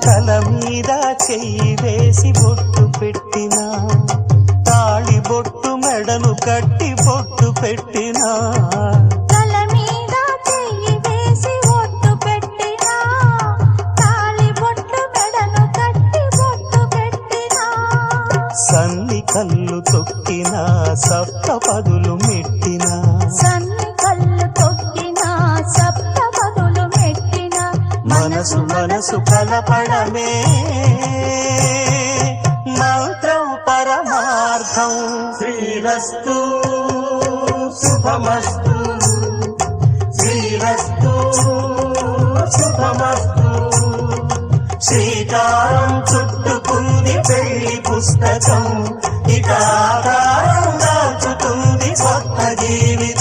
తల మీద చెయ్యి వేసి బొట్టు పెట్టినా, తాళి బొట్టు మెడను కట్టి బొట్టు పెట్టినా, తల మీద చెయ్యి వేసి బొట్టు పెట్టినా, తాళి బొట్టు మెడను కట్టి బొట్టు పెట్టినా, సన్ని కళ్ళు తొక్కినా సప్త పదులు మెట్టినా, సన్ని కళ్ళు తొక్కినా సప్త పదులు మెట్టినా, మనసు మనసు కలపడమే మంత్రం పరమార్థం. శ్రీరస్తు శుభమస్తు, శ్రీరస్తు శుభమస్తు. శ్రీకారం చుట్టుకుంది పెళ్లి పుస్తకం, ఇక ఆకారం దాచుతుంది కొత్త జీవితం.